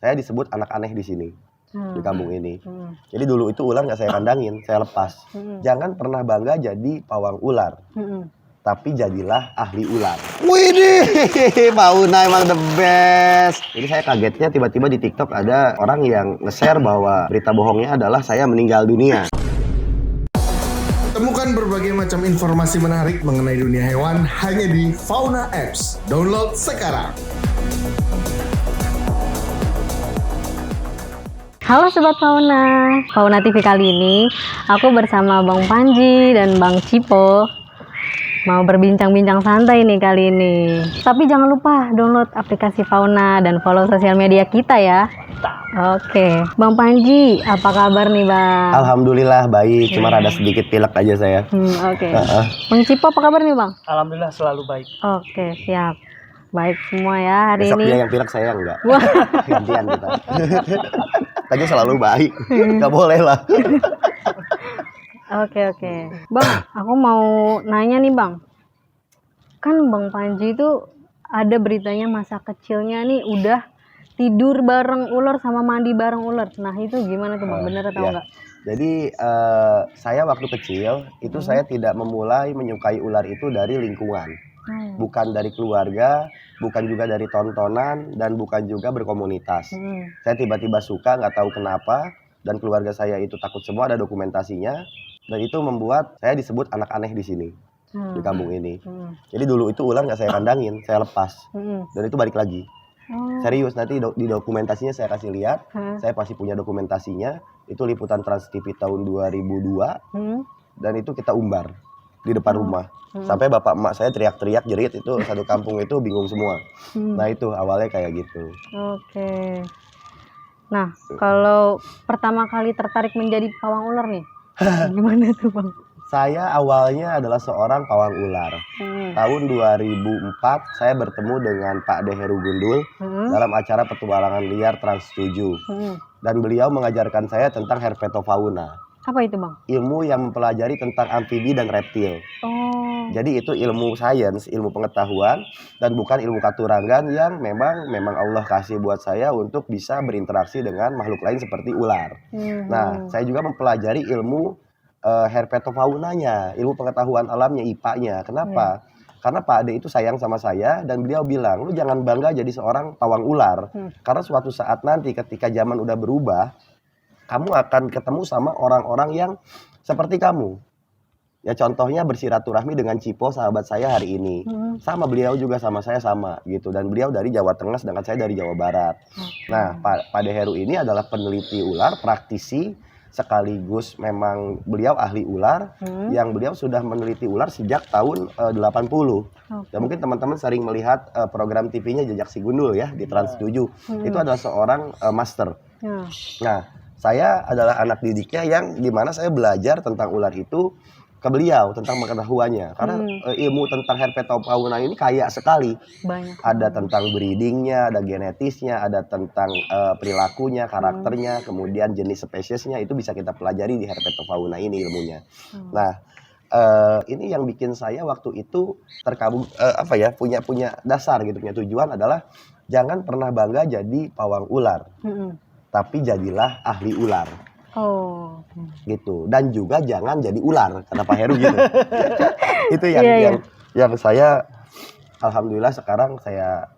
saya disebut anak aneh di sini, di kampung ini. Hmm. Jadi dulu itu ular nggak saya kandangin, saya lepas. Hmm. Jangan pernah bangga jadi pawang ular, Hmm. tapi jadilah ahli ular. Widih, Fauna emang the best. Jadi saya kagetnya tiba-tiba di TikTok ada orang yang nge-share bahwa berita bohongnya adalah saya meninggal dunia. Temukan berbagai macam informasi menarik mengenai dunia hewan hanya di Fauna Apps. Download sekarang. Halo Sobat Fauna, Fauna TV kali ini aku bersama Bang Panji dan Bang Cipo mau berbincang-bincang santai nih kali ini. Tapi jangan lupa download aplikasi Fauna dan follow sosial media kita ya. Oke, Bang Panji, apa kabar nih Bang? Alhamdulillah baik, cuma rada sedikit pilek aja saya. Oke. Bang Cipo apa kabar nih Bang? Alhamdulillah selalu baik. Oke, siap. Baik semua ya hari Besok ini. dia yang pilek, saya enggak. Wah. Gantian kita. Tadi selalu baik, nggak boleh lah. Oke. Bang, aku mau nanya nih Bang. Kan Bang Panji itu ada beritanya masa kecilnya nih udah tidur bareng ular sama mandi bareng ular. Nah itu gimana tuh Bang? Bener atau Ya. enggak? Jadi saya waktu kecil itu saya tidak memulai menyukai ular itu dari lingkungan, bukan dari keluarga, bukan juga dari tontonan, dan bukan juga berkomunitas. Saya tiba-tiba suka, nggak tahu kenapa, dan keluarga saya itu takut semua, ada dokumentasinya, dan itu membuat saya disebut anak aneh di sini, di kampung ini. Jadi dulu itu ular nggak saya kandangin, saya lepas, dan itu balik lagi. Serius, nanti di dokumentasinya saya kasih lihat. Saya pasti punya dokumentasinya. Itu liputan Trans TV tahun 2002. Dan itu kita umbar di depan rumah. Sampai bapak emak saya teriak-teriak jerit, itu satu kampung itu bingung semua. Nah itu awalnya kayak gitu. Oke. Nah, kalau pertama kali tertarik menjadi pawang ular nih, gimana tuh Bang? Saya awalnya adalah seorang pawang ular. Tahun 2004 saya bertemu dengan Pak De Heru Gundul dalam acara petualangan liar Trans 7. Dan beliau mengajarkan saya tentang herpetofauna. Apa itu Bang? Ilmu yang mempelajari tentang amfibi dan reptil. Jadi itu ilmu sains, ilmu pengetahuan, dan bukan ilmu katurangan yang memang Allah kasih buat saya untuk bisa berinteraksi dengan makhluk lain seperti ular. Nah, saya juga mempelajari ilmu herpetofaunanya, ilmu pengetahuan alamnya, IPA-nya. Kenapa? Karena Pak Ade itu sayang sama saya dan beliau bilang, lu jangan bangga jadi seorang pawang ular. Karena suatu saat nanti ketika zaman udah berubah, kamu akan ketemu sama orang-orang yang seperti kamu. Ya contohnya bersiraturahmi dengan Cipo, sahabat saya hari ini. Sama beliau juga sama saya sama gitu. Dan beliau dari Jawa Tengah sedangkan saya dari Jawa Barat. Nah, Pak De Heru ini adalah peneliti ular, praktisi, sekaligus memang beliau ahli ular yang beliau sudah meneliti ular sejak tahun 80. Dan mungkin teman-teman sering melihat program TV-nya Jejak Si Gundul ya di Trans 7. Itu adalah seorang master. Nah, saya adalah anak didiknya yang dimana saya belajar tentang ular itu ke beliau tentang pengetahuannya. Karena ilmu tentang herpetofauna ini kaya sekali. Banyak. Ada tentang breedingnya, ada genetisnya, ada tentang perilakunya, karakternya, kemudian jenis spesiesnya, itu bisa kita pelajari di herpetofauna ini ilmunya. Nah, ini yang bikin saya waktu itu terkabul, punya dasar gitu, punya tujuan adalah jangan pernah bangga jadi pawang ular, tapi jadilah ahli ular. Gitu, dan juga jangan jadi ular, kata Pak Heru gitu. Itu yang saya alhamdulillah sekarang saya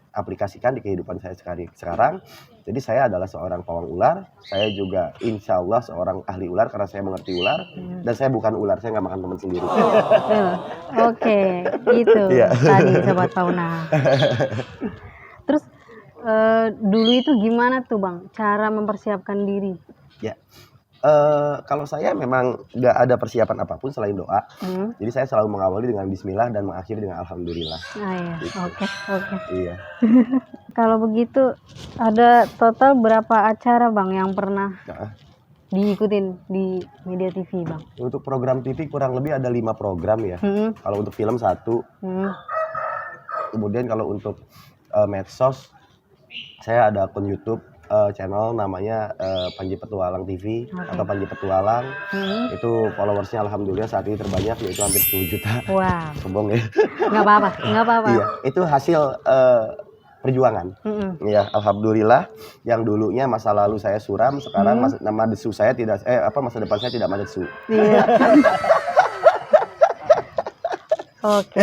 aplikasikan di kehidupan saya sekarang. Jadi saya adalah seorang pawang ular. Saya juga insya Allah seorang ahli ular karena saya mengerti ular. Dan saya bukan ular, saya nggak makan teman sendiri. Oke, itu tadi Sobat Fauna. Terus dulu itu gimana tuh Bang cara mempersiapkan diri? Ya, kalau saya memang nggak ada persiapan apapun selain doa. Jadi saya selalu mengawali dengan Bismillah dan mengakhiri dengan Alhamdulillah. Gitu. Oke. Iya. Kalau begitu ada total berapa acara Bang yang pernah diikutin di media TV Bang? Untuk program TV kurang lebih ada 5 program ya. Kalau untuk film 1. Kemudian kalau untuk medsos, saya ada akun YouTube channel namanya Panji Petualang TV atau Panji Petualang. Itu followersnya alhamdulillah saat ini terbanyak, yaitu hampir 10 juta. Wow. Sombong ya. Nggak apa-apa. Iya, itu hasil perjuangan. Ya, alhamdulillah yang dulunya masa lalu saya suram, sekarang nama desu saya tidak masa depan saya tidak madesu. Iya. Oke.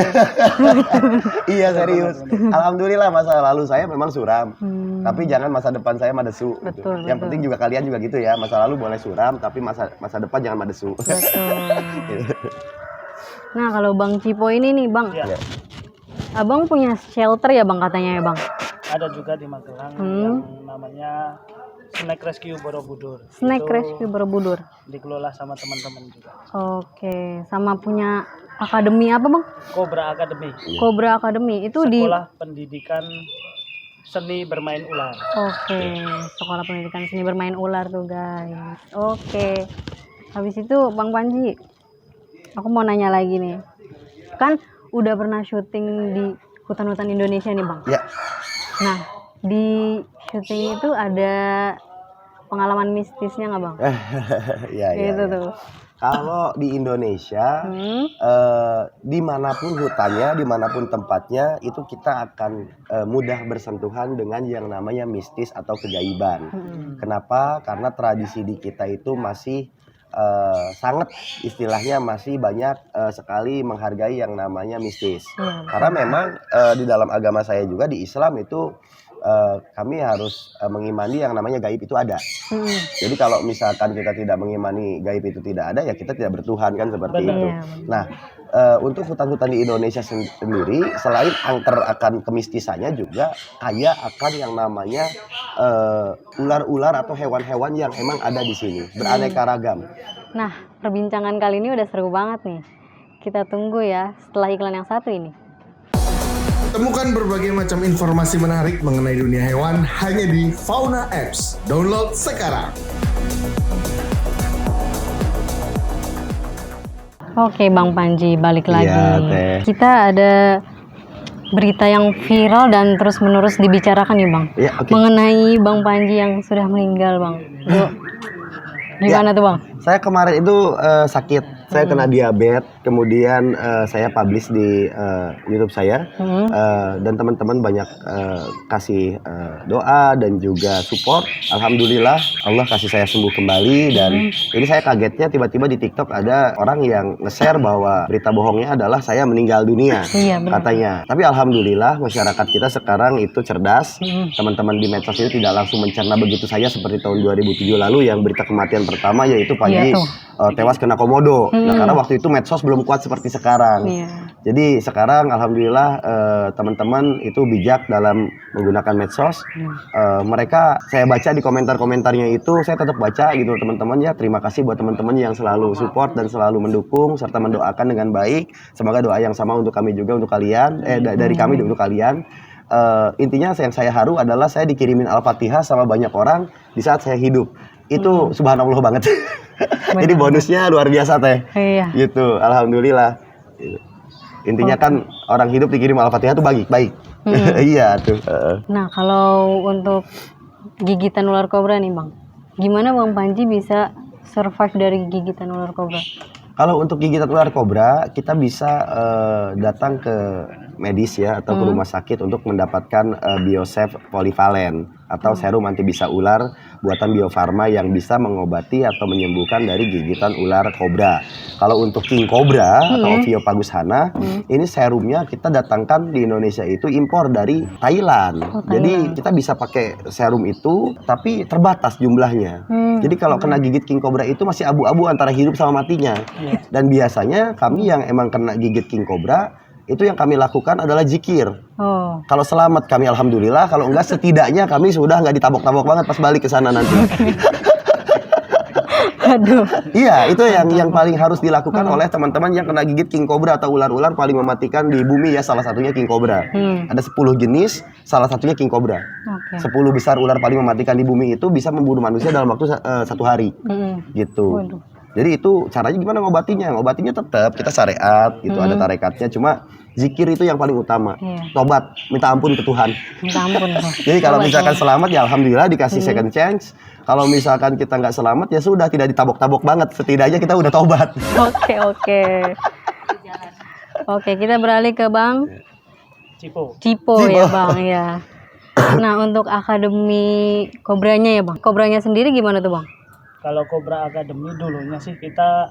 Iya serius. Alhamdulillah masa lalu saya memang suram. Tapi jangan masa depan saya madesu. Gitu. Betul, Yang penting juga kalian juga gitu ya. Masa lalu boleh suram tapi masa depan jangan madesu. Betul. Nah, kalau Bang Cipo ini nih, Bang. Ya. Abang punya shelter ya, Bang, katanya ya, Bang. Ada juga di Magelang yang namanya Snack Rescue Borobudur. Snack Itu Rescue Borobudur. dikelola sama teman-teman juga. Oke, sama punya akademi apa, Bang? Cobra Academy, Cobra Academy. Itu di sekolah pendidikan seni bermain ular. Oke, sekolah pendidikan seni bermain ular tuh, guys. Oke. Habis itu Bang Panji, aku mau nanya lagi nih. Kan udah pernah syuting di hutan-hutan Indonesia nih, Bang. Ya. Nah, di syuting itu ada pengalaman mistisnya nggak, Bang? Ya, Itu ya. tuh. Kalau di Indonesia, dimanapun hutannya, dimanapun tempatnya, itu kita akan mudah bersentuhan dengan yang namanya mistis atau kegaiban. Kenapa? Karena tradisi di kita itu masih sangat istilahnya masih banyak sekali menghargai yang namanya mistis. Karena memang di dalam agama saya juga di Islam itu kami harus mengimani yang namanya gaib itu ada. Jadi kalau misalkan kita tidak mengimani gaib itu tidak ada, ya kita tidak bertuhan kan seperti itu. Nah, untuk hutan-hutan di Indonesia sendiri, selain angker akan kemistisannya juga kaya akan yang namanya ular-ular atau hewan-hewan yang emang ada di sini, beraneka ragam. Nah, perbincangan kali ini udah seru banget nih. Kita tunggu ya setelah iklan yang satu ini. Temukan berbagai macam informasi menarik mengenai dunia hewan hanya di Fauna Apps. Download sekarang. Oke, Bang Panji, balik lagi. Teh. Kita ada berita yang viral dan terus-menerus dibicarakan nih, Bang. Ya, oke. Mengenai Bang Panji yang sudah meninggal, Bang. Gimana tuh, Bang? Saya kemarin itu sakit. Saya kena diabetes, kemudian saya publish di YouTube saya, dan teman-teman banyak kasih doa dan juga support. Alhamdulillah Allah kasih saya sembuh kembali, dan ini saya kagetnya tiba-tiba di TikTok ada orang yang nge-share bahwa berita bohongnya adalah saya meninggal dunia, Iya, benar. katanya. Tapi alhamdulillah masyarakat kita sekarang itu cerdas. Teman-teman di medsos itu tidak langsung mencerna begitu saja seperti tahun 2007 lalu yang berita kematian pertama yaitu Panji Iya, tuh. tewas kena komodo. Nah, karena waktu itu medsos belum kuat seperti sekarang. Iya. Jadi sekarang alhamdulillah teman-teman itu bijak dalam menggunakan medsos. Mereka saya baca di komentar-komentarnya itu, saya tetap baca gitu teman-teman ya. Terima kasih buat teman-teman yang selalu support dan selalu mendukung serta mendoakan dengan baik. Semoga doa yang sama untuk kami juga untuk kalian, dari kami untuk kalian. Intinya yang saya haru adalah saya dikirimin Al-Fatihah sama banyak orang di saat saya hidup. Itu subhanallah banget. Jadi bonusnya luar biasa teh. Iya. Gitu, alhamdulillah. Intinya kan orang hidup dikirim Al-Fatihah tuh baik. Iya tuh. Nah, kalau untuk gigitan ular kobra nih, Bang. Gimana Bang Panji bisa survive dari gigitan ular kobra? Kalau untuk gigitan ular kobra, kita bisa datang ke medis ya atau ke rumah sakit untuk mendapatkan Biosafe Polyvalent atau serum anti bisa ular buatan Bio Farma yang bisa mengobati atau menyembuhkan dari gigitan ular kobra. Kalau untuk king cobra atau Ophiopagus hana, ini serumnya kita datangkan di Indonesia itu impor dari Thailand. Jadi kita bisa pakai serum itu tapi terbatas jumlahnya. Jadi kalau kena gigit king cobra itu masih abu-abu antara hidup sama matinya. Dan biasanya kami yang emang kena gigit king cobra itu yang kami lakukan adalah zikir. Kalau selamat kami alhamdulillah, kalau enggak setidaknya kami sudah nggak ditabok-tabok banget pas balik ke sana nanti. Aduh. Iya, itu yang paling harus dilakukan oleh teman-teman yang kena gigit king cobra atau ular-ular paling mematikan di bumi ya, salah satunya king cobra. Ada 10 jenis, salah satunya king cobra. 10 besar ular paling mematikan di bumi itu bisa membunuh manusia dalam waktu 1 hari. Gitu. Waduh. Jadi itu caranya gimana ngobatinya? Ngobatinya tetap kita syariat, gitu ada tarekatnya. Cuma zikir itu yang paling utama. Tobat, minta ampun ke Tuhan. Minta ampun. Jadi kalau misalkan selamat ya alhamdulillah dikasih second chance. Kalau misalkan kita nggak selamat ya sudah tidak ditabok-tabok banget. Setidaknya kita udah tobat. Oke. Oke, kita beralih ke Bang Cipo. Cipo ya, Bang ya. Nah, untuk akademi kobranya ya bang, kobranya sendiri gimana tuh bang? Kalau Cobra Academy dulunya sih kita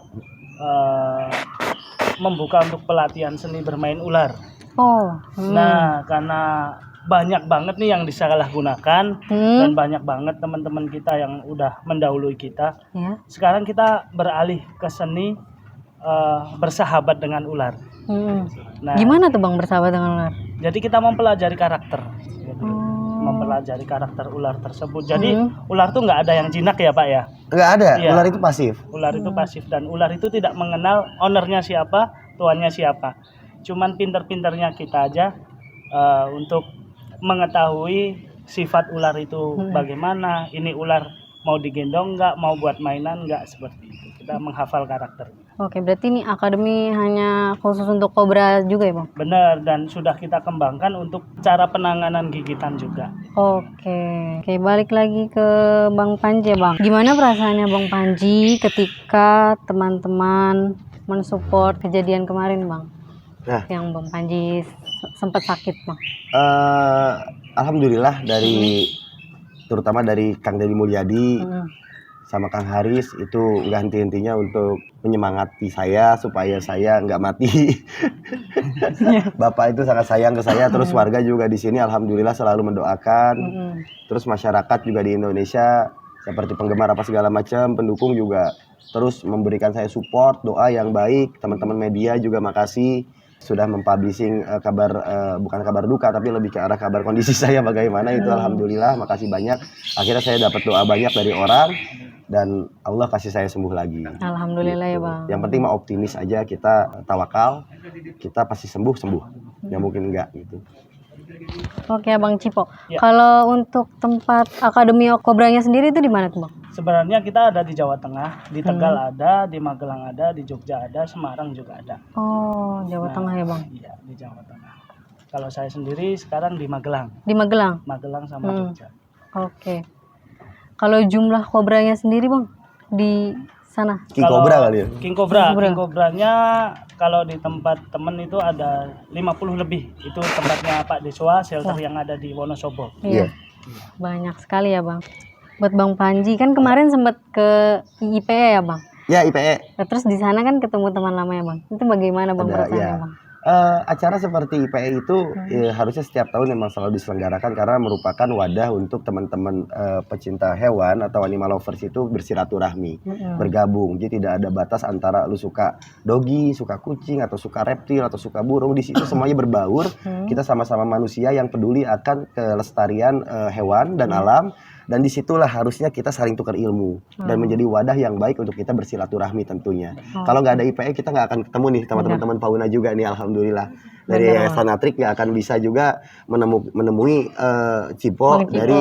membuka untuk pelatihan seni bermain ular. Oh, Nah, karena banyak banget nih yang disalahgunakan dan banyak banget teman-teman kita yang udah mendahului kita. ya. Sekarang kita beralih ke seni bersahabat dengan ular. Nah, Gimana tuh bang bersahabat dengan ular? jadi kita mempelajari karakter. Gitu. Oh. Mempelajari karakter ular tersebut. Jadi ular tuh nggak ada yang jinak ya Pak ya? Nggak ada, Iya. ular itu pasif. Ular itu pasif dan ular itu tidak mengenal ownernya siapa, tuannya siapa. Cuman pinter-pinternya kita aja untuk mengetahui sifat ular itu bagaimana. Ini ular mau digendong nggak, mau buat mainan nggak, seperti itu. Kita menghafal karakter. Oke, berarti ini akademi hanya khusus untuk kobra juga ya bang? Benar, dan sudah kita kembangkan untuk cara penanganan gigitan juga. Oke, balik lagi ke Bang Panji ya bang. Gimana perasaannya Bang Panji ketika teman-teman mensupport kejadian kemarin bang? Nah. Yang Bang Panji sempat sakit bang. Alhamdulillah terutama dari Kang Deddy Mulyadi sama Kang Haris itu nggak henti-hentinya untuk menyemangati saya supaya saya nggak mati. Bapak itu sangat sayang ke saya, terus warga juga di sini alhamdulillah selalu mendoakan. Terus masyarakat juga di Indonesia seperti penggemar apa segala macam, pendukung juga terus memberikan saya support, doa yang baik. Teman-teman media juga makasih sudah mempublishing kabar, bukan kabar duka tapi lebih ke arah kabar kondisi saya bagaimana, itu alhamdulillah makasih banyak. Akhirnya saya dapat doa banyak dari orang dan Allah kasih saya sembuh lagi. Alhamdulillah gitu. ya bang. Yang penting mah optimis aja, kita tawakal, kita pasti sembuh. Ya mungkin enggak gitu. Oke Bang Cipo, Ya. kalau untuk tempat akademi kobranya sendiri itu di mana tuh bang? Sebenarnya kita ada di Jawa Tengah, di Tegal ada, di Magelang ada, di Jogja ada, Semarang juga ada. Oh, Jawa Tengah ya bang? Iya, di Jawa Tengah. Kalau saya sendiri sekarang di Magelang. Di Magelang? Magelang sama Jogja. Oke. Kalau jumlah kobranya sendiri bang di sana? King Cobra kali ya? King Cobra. King Cobra. King Cobranya kalau di tempat temen itu ada 50 lebih. Itu tempatnya Pak Deswa, shelter yang ada di Wonosobo. Iya. Banyak sekali ya bang. Buat Bang Panji kan kemarin sempat ke IPE ya bang? Ya IPE. Nah, terus di sana kan ketemu teman lama ya bang. Itu bagaimana bang perasaannya bang? Acara seperti IPE itu harusnya setiap tahun memang selalu diselenggarakan karena merupakan wadah untuk teman-teman pecinta hewan atau animal lovers itu bersilaturahmi, bergabung. Jadi tidak ada batas antara lu suka dogi, suka kucing, atau suka reptil, atau suka burung. Di situ semuanya berbaur. Kita sama-sama manusia yang peduli akan kelestarian hewan dan alam. Dan disitulah harusnya kita saling tukar ilmu dan menjadi wadah yang baik untuk kita bersilaturahmi tentunya. Kalau nggak ada IPE kita nggak akan ketemu nih sama teman-teman fauna juga nih, alhamdulillah. Dari Yayasan Natrik nggak akan bisa juga menemui Cipo dari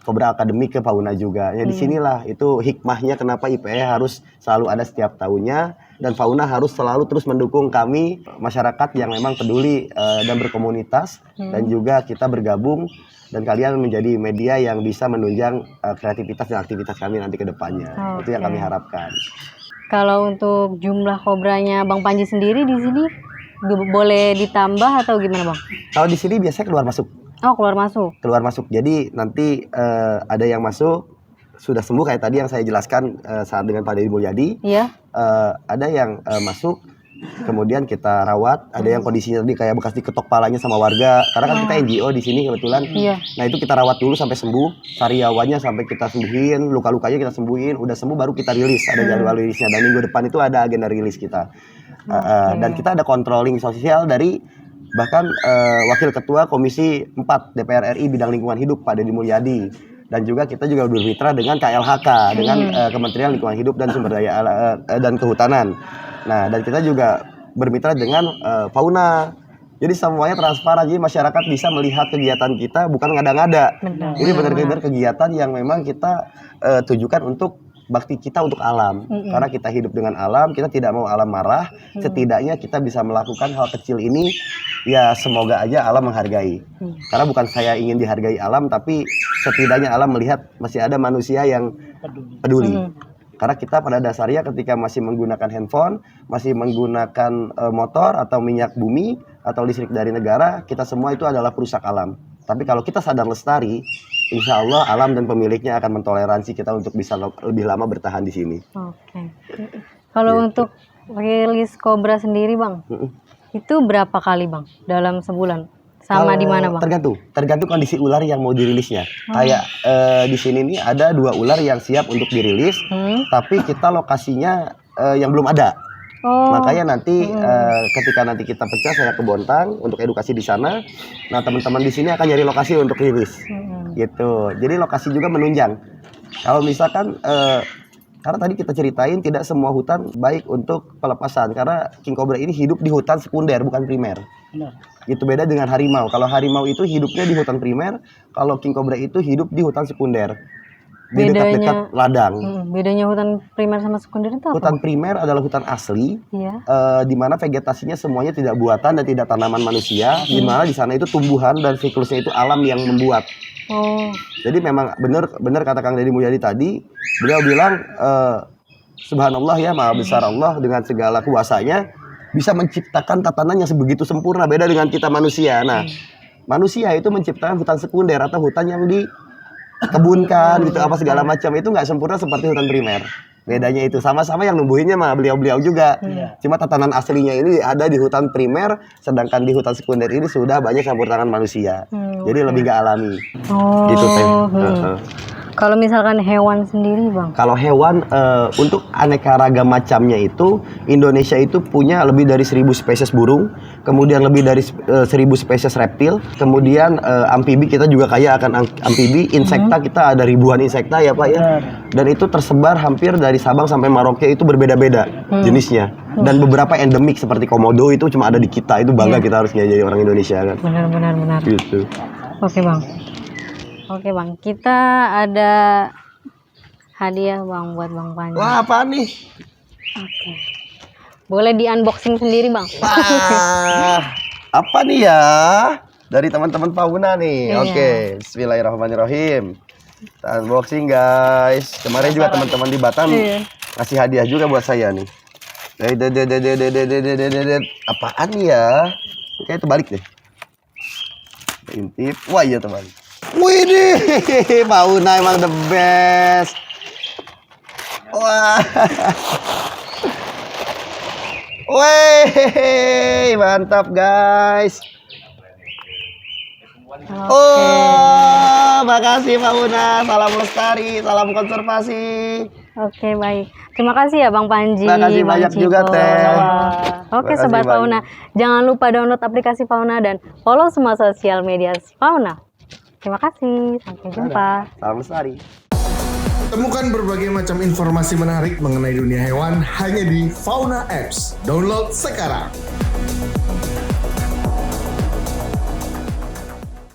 Cobra Academy ke fauna juga. Ya disinilah itu hikmahnya kenapa IPE harus selalu ada setiap tahunnya dan fauna harus selalu terus mendukung kami masyarakat yang memang peduli dan berkomunitas dan juga kita bergabung. Dan kalian menjadi media yang bisa menunjang kreativitas dan aktivitas kami nanti ke depannya. Itu yang kami harapkan. Kalau untuk jumlah kobranya Bang Panji sendiri di sini boleh ditambah atau gimana bang? Kalau di sini biasanya keluar masuk. Oh, keluar masuk. Keluar masuk. Jadi nanti ada yang masuk sudah sembuh kayak tadi yang saya jelaskan saat dengan Pak Deddy Mulyadi. Iya. Ada yang masuk. Kemudian kita rawat, ada yang kondisinya tadi kayak bekas diketok palanya sama warga. Karena kan kita NGO di sini kebetulan. Nah itu kita rawat dulu sampai sembuh, sariawannya sampai kita sembuhin, luka-lukanya kita sembuhin, udah sembuh baru kita rilis. Ada jadwal rilisnya dan minggu depan itu ada agenda rilis kita. Dan kita ada controlling sosial dari bahkan Wakil Ketua Komisi 4 DPR RI bidang lingkungan hidup Pak Deddy Mulyadi. Dan juga kita juga bermitra dengan KLHK, dengan Kementerian Lingkungan Hidup dan Sumber Daya dan Kehutanan. Nah, dan kita juga bermitra dengan fauna. Jadi semuanya transparan, jadi masyarakat bisa melihat kegiatan kita bukan ngada-ngada. Jadi benar-benar kegiatan yang memang kita tujukan untuk bakti kita untuk alam. Karena kita hidup dengan alam, kita tidak mau alam marah. Setidaknya kita bisa melakukan hal kecil ini, ya semoga aja alam menghargai. Karena bukan saya ingin dihargai alam, tapi setidaknya alam melihat masih ada manusia yang peduli. Karena kita pada dasarnya ketika masih menggunakan handphone, masih menggunakan motor atau minyak bumi atau listrik dari negara, kita semua itu adalah perusak alam. Tapi kalau kita sadar lestari, insya Allah alam dan pemiliknya akan mentoleransi kita untuk bisa lebih lama bertahan di sini. Oke. Kalau untuk rilis kobra sendiri Bang, itu berapa kali Bang dalam sebulan? Sama di mana Bang? Tergantung kondisi ular yang mau dirilisnya. Kayak di sini nih ada 2 ular yang siap untuk dirilis, tapi kita lokasinya yang belum ada. Makanya nanti ketika nanti kita pecah, saya ke Bontang untuk edukasi di sana. Nah teman-teman di sini akan nyari lokasi untuk rilis, gitu. Jadi lokasi juga menunjang. Kalau misalkan karena tadi kita ceritain tidak semua hutan baik untuk pelepasan, karena king cobra ini hidup di hutan sekunder bukan primer. Benar. Itu beda dengan harimau. Kalau harimau itu hidupnya di hutan primer, kalau king cobra itu hidup di hutan sekunder. Di dekat-dekat ladang. Bedanya hutan primer sama sekunder itu apa? Hutan primer adalah hutan asli, di mana vegetasinya semuanya tidak buatan dan tidak tanaman manusia, di mana di sana itu tumbuhan dan siklusnya itu alam yang membuat. Jadi memang benar kata Kang Deddy Mulyadi tadi, beliau bilang subhanallah ya, maha besar Allah dengan segala kuasanya bisa menciptakan tatanan yang sebegitu sempurna, beda dengan kita manusia. Nah, manusia itu menciptakan hutan sekunder atau hutan yang dikebunkan gitu apa segala macam, itu nggak sempurna seperti hutan primer. Bedanya itu sama-sama yang numbuhinnya mah beliau-beliau juga. Cuma tatanan aslinya ini ada di hutan primer, sedangkan di hutan sekunder ini sudah banyak campur tangan manusia. Jadi lebih gak alami. Gitu Teh. Kalau misalkan hewan sendiri Bang? Kalau hewan untuk aneka ragam macamnya itu Indonesia itu punya lebih dari 1000 spesies burung, kemudian lebih dari 1000 spesies reptil, kemudian amfibi kita juga kaya akan amfibi, insekta kita ada ribuan insekta ya Pak ya. Dan itu tersebar hampir dari Sabang sampai Merauke, itu berbeda-beda jenisnya. Dan beberapa endemik seperti komodo itu cuma ada di kita, itu bangga kita harusnya jadi orang Indonesia kan. Benar. Gitu. Oke Bang, kita ada hadiah Bang buat Bang Panji. Wah, apa nih? Oke. Boleh di unboxing sendiri Bang. Wah, apa nih ya? Dari teman-teman Fauna nih. Oke, bismillahirrahmanirrahim. Kita unboxing guys. Kemarin juga teman-teman di Batam ngasih hadiah juga buat saya nih. Apaan nih ya? Kayak itu balik deh. Intip. Wah iya teman. Widih, Fauna emang the best. Wah. Wih, mantap guys. Oh, makasih Fauna. Salam lestari, salam konservasi. Oke, baik. Terima kasih ya Bang Panji. Terima kasih Bang banyak Cipo. juga Teh. Oke Terima kasih Sobat banyak. Fauna, jangan lupa download aplikasi Fauna dan follow semua sosial media Fauna. Terima kasih, sampai jumpa. Salam lestari. Temukan berbagai macam informasi menarik mengenai dunia hewan hanya di Fauna Apps. Download sekarang.